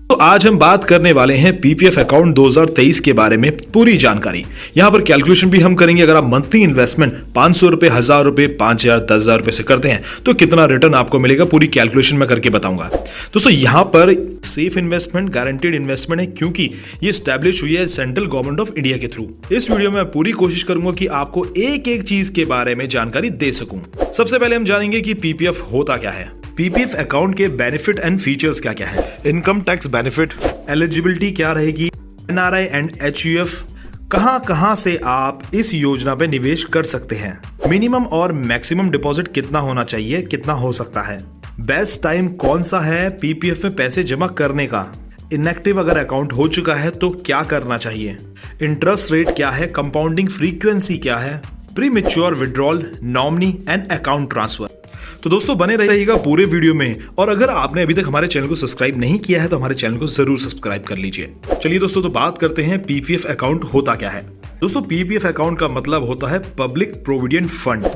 तो आज हम बात करने वाले हैं पीपीएफ अकाउंट 2023 के बारे में पूरी जानकारी। यहाँ पर कैलकुलेशन भी हम करेंगे। अगर आप मंथली इन्वेस्टमेंट 500 रुपए, 1000 रुपए, 5000, 10,000 रुपए से करते हैं तो कितना रिटर्न आपको मिलेगा, पूरी कैलकुलेशन मैं करके बताऊंगा। दोस्तों यहाँ पर सेफ इन्वेस्टमेंट, गारंटीड इन्वेस्टमेंट है, क्योंकि ये स्टैब्लिश हुई है सेंट्रल गवर्नमेंट ऑफ इंडिया के थ्रू। इस वीडियो में पूरी कोशिश करूंगा कि आपको एक एक चीज के बारे में जानकारी दे सकूं। सबसे पहले हम जानेंगे कि पीपीएफ होता क्या है, पीपीएफ अकाउंट के बेनिफिट एंड फीचर्स क्या क्या है, इनकम टैक्स बेनिफिट, एलिजिबिलिटी क्या रहेगी, एनआरआई एंड एचयूएफ कहां से आप इस योजना पे निवेश कर सकते हैं, मिनिमम और मैक्सिमम डिपॉजिट कितना होना चाहिए, कितना हो सकता है, बेस्ट टाइम कौन सा है पीपीएफ में पैसे जमा करने का, इनएक्टिव अगर अकाउंट हो चुका है तो क्या करना चाहिए, इंटरेस्ट रेट क्या है, कंपाउंडिंग फ्रीक्वेंसी क्या है, pre mature withdrawal, nominee and account transfer. तो दोस्तों बने रहिएगा पूरे वीडियो में, और अगर आपने अभी तक हमारे चैनल को सब्सक्राइब नहीं किया है तो हमारे चैनल को जरूर सब्सक्राइब कर लीजिए। चलिए दोस्तों, तो बात करते हैं पीपीएफ अकाउंट होता क्या है। दोस्तों पीपीएफ अकाउंट का मतलब होता है पब्लिक प्रोविडेंट फंड।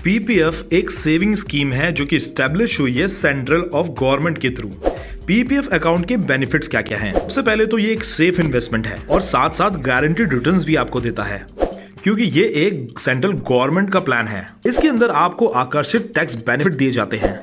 पीपीएफ एक सेविंग स्कीम है जो कि स्टैब्लिश हुई है सेंट्रल ऑफ गवर्नमेंट के थ्रू। पीपीएफ अकाउंट के बेनिफिट्स क्या क्या हैं? सबसे पहले तो ये एक सेफ इन्वेस्टमेंट है और साथ साथ गारंटीड रिटर्न्स भी आपको देता है, क्योंकि ये एक सेंट्रल गवर्नमेंट का प्लान है। इसके अंदर आपको आकर्षित टैक्स बेनिफिट दिए जाते हैं।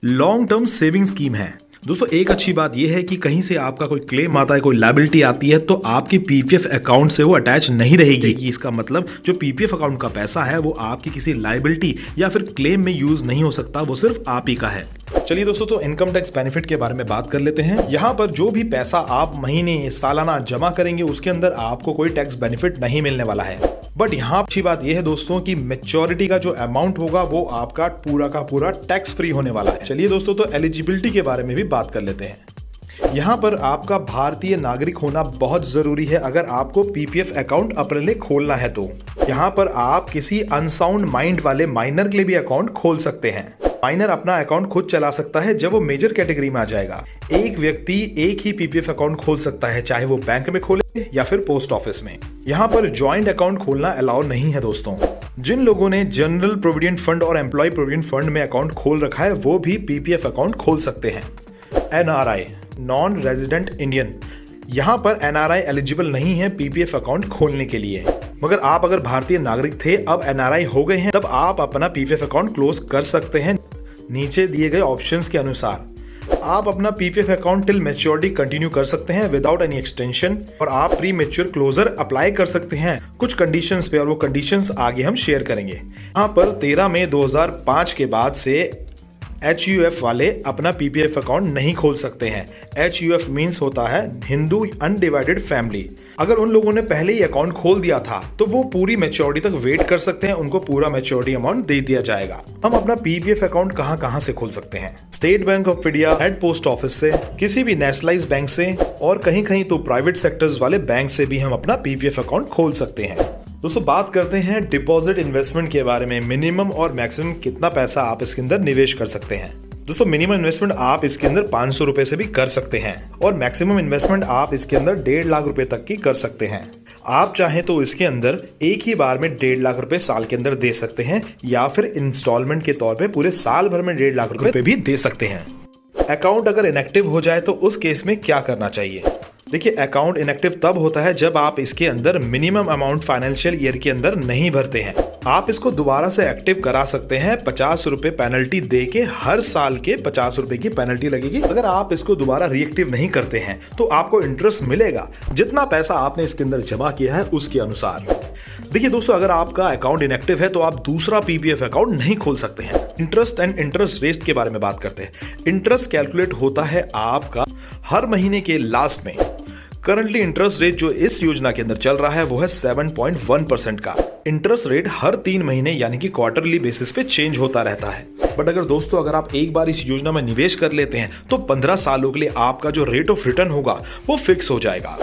लॉन्ग टर्म सेविंग स्कीम है। दोस्तों एक अच्छी बात यह है कि कहीं से आपका कोई क्लेम आता है, कोई लायबिलिटी आती है, तो आपकी पीपीएफ अकाउंट से वो अटैच नहीं रहेगी। इसका मतलब जो पीपीएफ अकाउंट का पैसा है वो आपकी किसी लायबिलिटी या फिर क्लेम में यूज नहीं हो सकता, वो सिर्फ आप ही का है। चलिए दोस्तों, तो इनकम टैक्स बेनिफिट के बारे में बात कर लेते हैं। यहाँ पर जो भी पैसा आप महीने सालाना जमा करेंगे उसके अंदर आपको कोई टैक्स बेनिफिट नहीं मिलने वाला है। बट यहाँ अच्छी बात यह है दोस्तों कि मैच्योरिटी का जो अमाउंट होगा वो आपका पूरा का पूरा टैक्स फ्री होने वाला है। चलिए दोस्तों, तो एलिजिबिलिटी के बारे में भी बात कर लेते हैं। यहाँ पर आपका भारतीय नागरिक होना बहुत जरूरी है अगर आपको पीपीएफ अकाउंट अपने लिए खोलना है तो। यहाँ पर आप किसी अनसाउंड माइंड वाले माइनर के लिए भी अकाउंट खोल सकते हैं। माइनर अपना अकाउंट खुद चला सकता है जब वो मेजर कैटेगरी में आ जाएगा। एक व्यक्ति एक ही पीपीएफ अकाउंट खोल सकता है, चाहे वो बैंक में खोले या फिर पोस्ट ऑफिस में। यहाँ पर ज्वाइंट अकाउंट खोलना अलाउ नहीं है दोस्तों। जिन लोगों ने जनरल प्रोविडेंट फंड और एम्प्लॉय प्रोविडेंट फंड में अकाउंट खोल रखा है वो भी पीपीएफ अकाउंट खोल सकते हैं। एनआरआई, नॉन रेजिडेंट इंडियन, यहाँ पर एनआरआई एलिजिबल नहीं है पीपीएफ अकाउंट खोलने के लिए। मगर आप अगर भारतीय नागरिक थे, अब एनआरआई हो गए हैं, तब आप अपना पीपीएफ अकाउंट क्लोज कर सकते हैं नीचे दिए गए ऑप्शंस के अनुसार। आप अपना PPF account till maturity continue कर सकते हैं विदाउट एनी एक्सटेंशन, और आप प्री मैच्योर क्लोजर अप्लाई कर सकते हैं कुछ कंडीशंस पे, और वो कंडीशंस आगे हम शेयर करेंगे। यहाँ पर 13 मई 2005 के बाद से एचयूएफ वाले अपना पीपीएफ अकाउंट नहीं खोल सकते हैं। एचयूएफ मीन्स होता है हिंदू अनडिवाइडेड फैमिली। अगर उन लोगों ने पहले ही अकाउंट खोल दिया था तो वो पूरी मैच्योरिटी तक वेट कर सकते हैं, उनको पूरा मैच्योरिटी अमाउंट दे दिया जाएगा। हम अपना पीपीएफ अकाउंट कहां से खोल सकते हैं? State bank of India, head post office से, किसी भी नेशनलाइज्ड बैंक से, और कहीं कहीं तो प्राइवेट सेक्टर्स वाले बैंक से भी हम अपना पीपीएफ अकाउंट खोल सकते हैं। दोस्तों बात करते हैं डिपॉजिट इन्वेस्टमेंट के बारे में। मिनिमम और मैक्सिमम कितना पैसा आप इसके अंदर निवेश कर सकते हैं? दोस्तों मिनिमम इन्वेस्टमेंट आप इसके अंदर 500 रुपए से भी कर सकते हैं, और मैक्सिमम इन्वेस्टमेंट आप इसके अंदर 1.5 लाख रुपए तक की कर सकते हैं। आप चाहें तो इसके अंदर एक ही बार में 1.5 लाख रुपए साल के अंदर दे सकते हैं, या फिर इंस्टॉलमेंट के तौर पे पूरे साल भर में 1.5 लाख रुपए भी दे सकते हैं। अकाउंट अगर इनएक्टिव हो जाए तो उस केस में क्या करना चाहिए? देखिए, अकाउंट इनएक्टिव तब होता है जब आप इसके अंदर मिनिमम अमाउंट फाइनेंशियल ईयर के अंदर नहीं भरते हैं। आप इसको दोबारा से एक्टिव करा सकते हैं 50 रुपए पेनल्टी दे के। हर साल के 50 रुपए की पेनल्टी लगेगी। अगर आप इसको दोबारा रीएक्टिव नहीं करते हैं तो आपको इंटरेस्ट मिलेगा जितना पैसा आपने इसके अंदर जमा किया है उसके अनुसार। देखिए दोस्तों, अगर आपका अकाउंट इनएक्टिव है तो आप दूसरा पीपीएफ अकाउंट नहीं खोल सकते हैं। इंटरेस्ट एंड इंटरेस्ट रेट के बारे में बात करते हैं। इंटरेस्ट कैलकुलेट होता है आपका हर महीने के लास्ट में। करंटली इंटरेस्ट रेट जो इस योजना के अंदर चल रहा है वो है 7.1% का। इंटरेस्ट रेट हर 3 महीने यानी कि क्वार्टरली बेसिस पे चेंज होता रहता है। बट अगर दोस्तों अगर आप एक बार इस योजना में निवेश कर लेते हैं तो 15 सालों के लिए आपका जो रेट ऑफ रिटर्न होगा वो फिक्स हो जाएगा।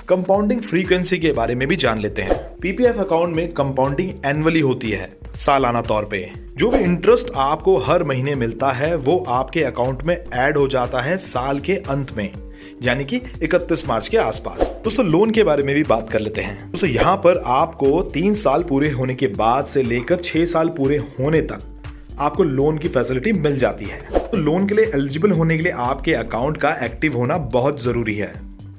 कंपाउंडिंग फ्रीक्वेंसी के बारे में भी जान लेते हैं। पीपीएफ अकाउंट में कंपाउंडिंग एनुअली होती है, सालाना तौर पे। जो भी इंटरेस्ट आपको हर महीने मिलता है वो आपके अकाउंट में ऐड हो जाता है साल के अंत में, यानी कि 31 मार्च के आसपास। दोस्तों लोन के बारे में भी बात कर लेते हैं। दोस्तों यहाँ पर आपको 3 साल पूरे होने के बाद से लेकर 6 साल पूरे होने तक आपको लोन की फैसिलिटी मिल जाती है। तो लोन के लिए एलिजिबल होने के लिए आपके अकाउंट का एक्टिव होना बहुत जरूरी है।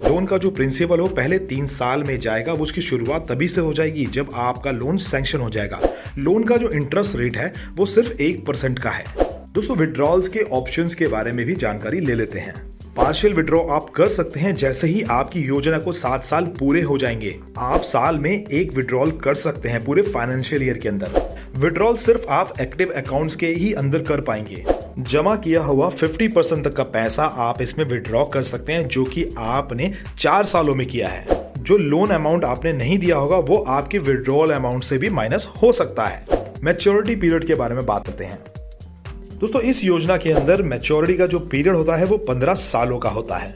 लोन का जो प्रिंसिपल हो पहले 3 साल में जाएगा, वो उसकी शुरुआत तभी से हो जाएगी जब आपका लोन सैंक्शन हो जाएगा। लोन का जो इंटरेस्ट रेट है वो सिर्फ 1% का है। दोस्तों, विड्रॉल्स के ऑप्शंस के बारे में भी जानकारी ले लेते हैं। पार्शियल विड्रॉ आप कर सकते हैं जैसे ही आपकी योजना को 7 साल पूरे हो जाएंगे। आप साल में एक विड्रॉल कर सकते हैं पूरे फाइनेंशियल ईयर के अंदर। विड्रॉल सिर्फ आप एक्टिव अकाउंट्स के ही अंदर कर पाएंगे। जमा किया हुआ 50% तक का पैसा आप इसमें विड्रॉ कर सकते हैं, जो कि आपने 4 सालों में किया है। जो लोन अमाउंट आपने नहीं दिया होगा वो आपके विड्रॉल अमाउंट से भी माइनस हो सकता है। मैच्योरिटी पीरियड के बारे में बात करते हैं। दोस्तों, इस योजना के अंदर मैच्योरिटी का जो पीरियड होता है वो 15 सालों का होता है।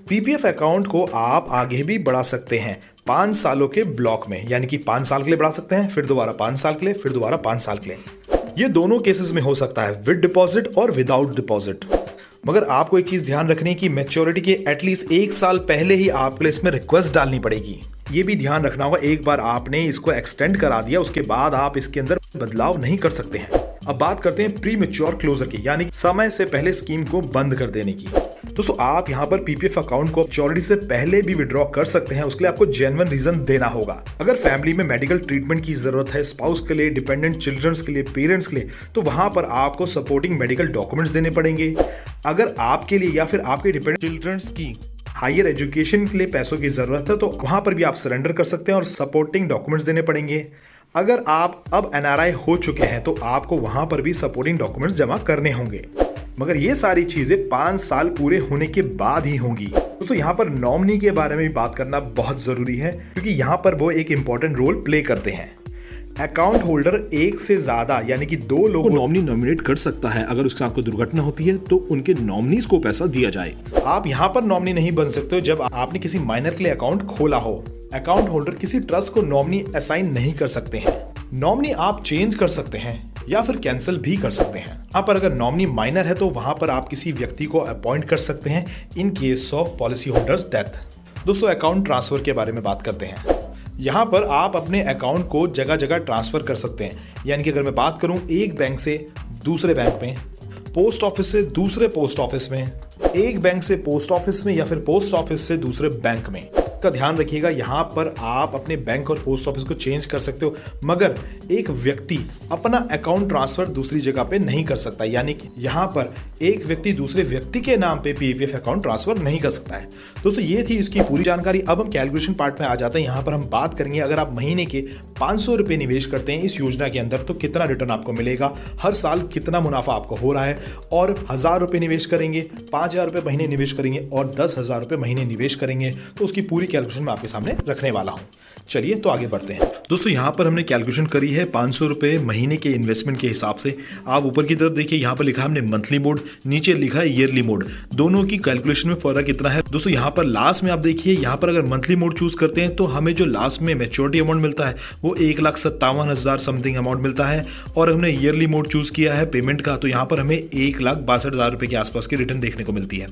पीपीएफ अकाउंट को आप आगे भी बढ़ा सकते हैं 5 सालों के ब्लॉक में, यानी कि 5 साल के लिए बढ़ा सकते हैं, फिर दोबारा 5 साल के लिए, फिर दोबारा 5 साल के लिए। ये दोनों केसेस में हो सकता है, विद डिपॉजिट और विदाउट डिपॉजिट। मगर आपको एक चीज ध्यान रखनी है कि मैच्योरिटी के एटलीस्ट 1 साल पहले ही आपको इसमें रिक्वेस्ट डालनी पड़ेगी। ये भी ध्यान रखना होगा, एक बार आपने इसको एक्सटेंड करा दिया उसके बाद आप इसके अंदर बदलाव नहीं कर सकते हैं। अब बात करते हैं प्री मैच्योर क्लोजर की, यानी समय से पहले स्कीम को बंद कर देने की। दोस्तों, आप यहाँ पर पीपीएफ अकाउंट को मैच्योरिटी से पहले भी विड्रॉ कर सकते हैं। उसके लिए आपको जेन्युइन रीजन देना होगा। अगर फैमिली में मेडिकल ट्रीटमेंट की जरूरत है, स्पाउस के लिए, डिपेंडेंट चिल्ड्रंस के लिए, पेरेंट्स के लिए, तो वहां पर आपको सपोर्टिंग मेडिकल डॉक्यूमेंट्स देने पड़ेंगे। अगर आपके लिए या फिर आपके डिपेंडेंट चिल्ड्रंस की हायर एजुकेशन के लिए पैसों की जरूरत है तो वहां पर भी आप सरेंडर कर सकते हैं और सपोर्टिंग डॉक्यूमेंट्स देने पड़ेंगे। अगर आप अब एनआरआई हो चुके हैं तो आपको वहां पर भी सपोर्टिंग डॉक्यूमेंट्स जमा करने होंगे। मगर ये सारी चीजें 5 साल पूरे होने के बाद ही होंगी। दोस्तों, यहाँ पर नॉमिनी के बारे में भी बात करना बहुत जरूरी है, क्योंकि यहाँ पर वो एक इंपॉर्टेंट रोल प्ले करते हैं। अकाउंट होल्डर एक से ज्यादा यानी कि 2 लोगों को नॉमिनी नॉमिनेट कर सकता है। अगर उसके साथ कोई दुर्घटना होती है तो उनके नॉमिनीज को पैसा दिया जाए। आप यहाँ पर नॉमिनी नहीं बन सकते हो जब आपने किसी माइनर के लिए अकाउंट खोला हो। अकाउंट होल्डर किसी ट्रस्ट को नॉमिनी असाइन नहीं कर सकते हैं। नॉमिनी आप चेंज कर सकते हैं या फिर कैंसिल भी कर सकते हैं। यहाँ पर अगर नॉमिनी माइनर है तो वहां पर आप किसी व्यक्ति को अपॉइंट कर सकते हैं in case of policy holders death. दोस्तों, अकाउंट ट्रांसफर के बारे में बात करते हैं। यहाँ पर आप अपने अकाउंट को जगह जगह ट्रांसफर कर सकते हैं। यानी कि अगर मैं बात करूं एक बैंक से दूसरे बैंक में, पोस्ट ऑफिस से दूसरे पोस्ट ऑफिस में, एक बैंक से पोस्ट ऑफिस में या फिर पोस्ट ऑफिस से दूसरे बैंक में, का ध्यान रखिएगा। यहाँ पर आप अपने बैंक और पोस्ट ऑफिस को चेंज कर सकते हो, मगर एक व्यक्ति अपना अकाउंट ट्रांसफर दूसरी जगह पे नहीं कर सकता। यानी कि यहाँ पर एक व्यक्ति दूसरे व्यक्ति के नाम पे पीपीएफ अकाउंट ट्रांसफर नहीं कर सकता है। दोस्तों, ये थी इसकी पूरी जानकारी। अब हम कैलकुलेशन पार्ट में आ जाते हैं। यहाँ पर हम बात करेंगे अगर आप महीने के 500 रुपए निवेश करते हैं इस योजना के अंदर तो कितना रिटर्न आपको मिलेगा, हर साल कितना मुनाफा आपको हो रहा है। और 1000 रुपए निवेश करेंगे, 5000 रुपए महीने निवेश करेंगे और 10,000 रुपए महीने निवेश करेंगे तो उसकी पूरी कैलकुलेशन मैं आपके सामने रखने वाला हूं। चलिए तो आगे बढ़ते हैं। दोस्तों, यहाँ पर हमने कैलकुलेशन करी है 500 रुपए महीने के इन्वेस्टमेंट के हिसाब से। आप ऊपर की तरफ देखिए, यहाँ पर लिखा है हमने मंथली मोड, नीचे लिखा है ईयरली मोड। दोनों की कैलकुलेशन में फर्क कितना है दोस्तों। यहाँ पर लास्ट में आप देखिए, यहाँ पर अगर मंथली मोड चूज करते हैं तो हमें जो लास्ट में मैच्योरिटी अमाउंट मिलता है वो 1,57,000 समथिंग अमाउंट मिलता है। और हमने ईयरली मोड चूज किया है पेमेंट का, तो यहाँ पर हमें 1,62,000 रुपए के आसपास की रिटर्न देखने को मिलती है।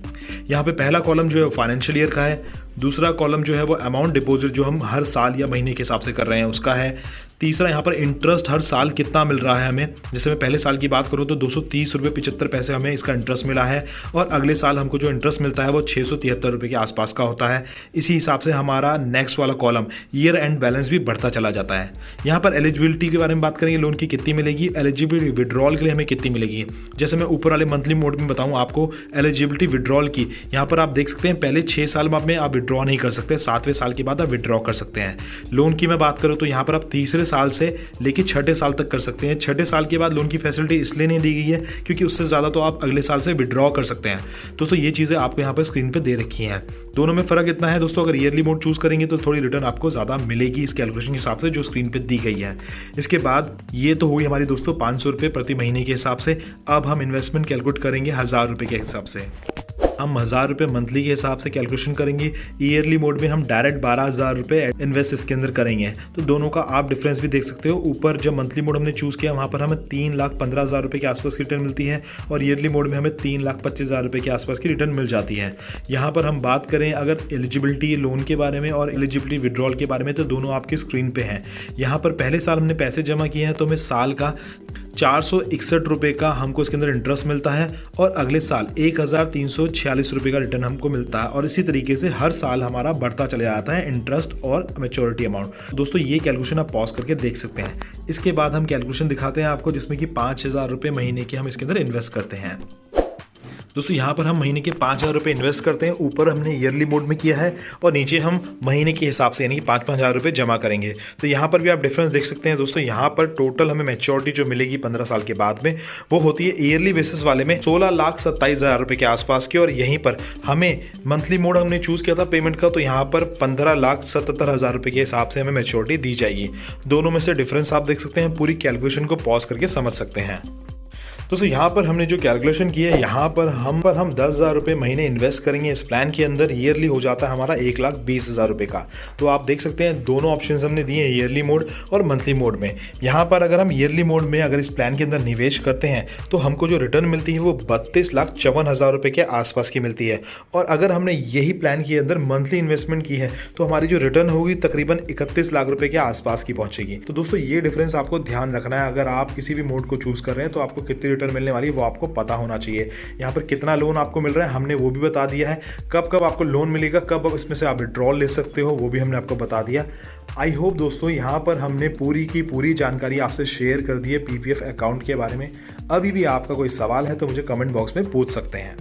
यहाँ पे पहला कॉलम जो है फाइनेंशियल ईयर का है, दूसरा कॉलम जो है वो अमाउंट डिपॉजिट जो हम हर साल या महीने के हिसाब से कर रहे हैं उसका है, तीसरा यहाँ पर इंटरेस्ट हर साल कितना मिल रहा है हमें। जैसे मैं पहले साल की बात करूँ तो 230 रुपये 75 पैसे हमें इसका इंटरेस्ट मिला है और अगले साल हमको जो इंटरेस्ट मिलता है वो 673 रुपये के आसपास का होता है। इसी हिसाब से हमारा नेक्स्ट वाला कॉलम ईयर एंड बैलेंस भी बढ़ता चला जाता है। यहाँ पर एलिजिबिलिटी के बारे में बात करेंगे, लोन की कितनी मिलेगी, एलिजिबिलिटी विड्रॉल के लिए हमें कितनी मिलेगी। जैसे मैं ऊपर वाले मंथली मोड में बताऊँ आपको एलिजिबिलिटी विड्रॉल की, यहाँ पर आप देख सकते हैं पहले 6 साल में आप विड्रॉ नहीं कर सकते, 7वें साल के बाद आप विड्रॉ कर सकते हैं। लोन की मैं बात करूँ तो यहाँ पर आप तीसरे साल से लेकिन 6ठे साल तक कर सकते हैं। 6ठे साल के बाद लोन की फैसिलिटी इसलिए नहीं दी गई है क्योंकि उससे ज़्यादा तो आप अगले साल से विड्रॉ कर सकते हैं। दोस्तों ये चीज़ें आपको यहाँ पर स्क्रीन पे दे रखी हैं। दोनों में फ़र्क इतना है दोस्तों, अगर ईयरली मोड चूज़ करेंगे तो थोड़ी रिटर्न आपको ज़्यादा मिलेगी इस कैलकुलेशन के हिसाब से जो स्क्रीन पे दी गई है। इसके बाद ये तो हुई हमारी दोस्तों 500 रुपये प्रति महीने के हिसाब से। अब हम इन्वेस्टमेंट कैलकुलेट करेंगे 1000 रुपये के हिसाब से। हम 1000 रुपये मंथली के हिसाब से कैलकुलेशन करेंगे। ईयरली मोड में हम डायरेक्ट 12,000 रुपये इन्वेस्ट इसके अंदर करेंगे। तो दोनों का आप डिफरेंस भी देख सकते हो। ऊपर जब मंथली मोड हमने चूज़ किया वहाँ पर हमें 3,15,000 रुपये के आसपास की रिटर्न मिलती है और ईयरली मोड में हमें 3,25,000 रुपये के आसपास की रिटर्न मिल जाती है। यहाँ पर हम बात करें अगर एलिजिबिलिटी लोन के बारे में और एलिजिबिलिटी विड्रॉल के बारे में तो दोनों आपकी स्क्रीन पर हैं। यहाँ पर पहले साल हमने पैसे जमा किए हैं तो हमें साल का 461 का हमको इसके अंदर इंटरेस्ट मिलता है और अगले साल 1346 रुपये का रिटर्न हमको मिलता है और इसी तरीके से हर साल हमारा बढ़ता चले जाता है इंटरेस्ट और मैच्योरिटी अमाउंट। दोस्तों ये कैलकुलेशन आप पॉज करके देख सकते हैं। इसके बाद हम कैलकुलेशन दिखाते हैं आपको जिसमें कि 5,000 रुपये महीने के हम इसके अंदर इन्वेस्ट करते हैं। दोस्तों यहाँ पर हम महीने के 5,000 रुपये इन्वेस्ट करते हैं। ऊपर हमने ईयरली मोड में किया है और नीचे हम महीने के हिसाब से यानी कि 5-5 हज़ार रुपये जमा करेंगे। तो यहाँ पर भी आप डिफरेंस देख सकते हैं। दोस्तों यहाँ पर टोटल हमें मैच्योरिटी जो मिलेगी 15 साल के बाद में वो होती है ईयरली बेसिस वाले में 16,27,000 रुपये के आसपास की, और यहीं पर हमें मंथली मोड हमने चूज़ किया था पेमेंट का, तो यहाँ पर 15,77,000 रुपये के हिसाब से हमें मैच्योरिटी दी जाएगी। दोनों में से डिफरेंस आप देख सकते हैं। पूरी कैलकुलेशन को पॉज करके समझ सकते हैं। दोस्तों यहाँ पर हमने जो कैलकुलेशन की है, यहाँ पर हम 10,000 रुपये महीने इन्वेस्ट करेंगे इस प्लान के अंदर। ईयरली हो जाता है हमारा 1,20,000 रुपये का। तो आप देख सकते हैं दोनों ऑप्शंस हमने दिए हैं, ईयरली मोड और मंथली मोड में। यहाँ पर अगर हम ईयरली मोड में अगर इस प्लान के अंदर निवेश करते हैं तो हमको जो रिटर्न मिलती है वो 32,54,000 रुपये के आसपास की मिलती है। और अगर हमने यही प्लान के अंदर मंथली इन्वेस्टमेंट की है तो हमारी जो रिटर्न होगी तकरीबन 31 लाख रुपये के आसपास की पहुँचेगी। तो दोस्तों ये डिफरेंस आपको ध्यान रखना है। अगर आप किसी भी मोड को चूज़ कर रहे हैं तो आपको कितनी रिटर्न मिलने वाली है वो आपको पता होना चाहिए। यहाँ पर कितना लोन आपको मिल रहा है हमने वो भी बता दिया है। कब कब आपको लोन मिलेगा, कब इसमें से आप विड्रॉल ले सकते हो वो भी हमने आपको बता दिया। आई होप दोस्तों यहाँ पर हमने पूरी की पूरी जानकारी आपसे शेयर कर दी है पीपीएफ अकाउंट के बारे में। अभी भी आपका कोई सवाल है तो मुझे कमेंट बॉक्स में पूछ सकते हैं।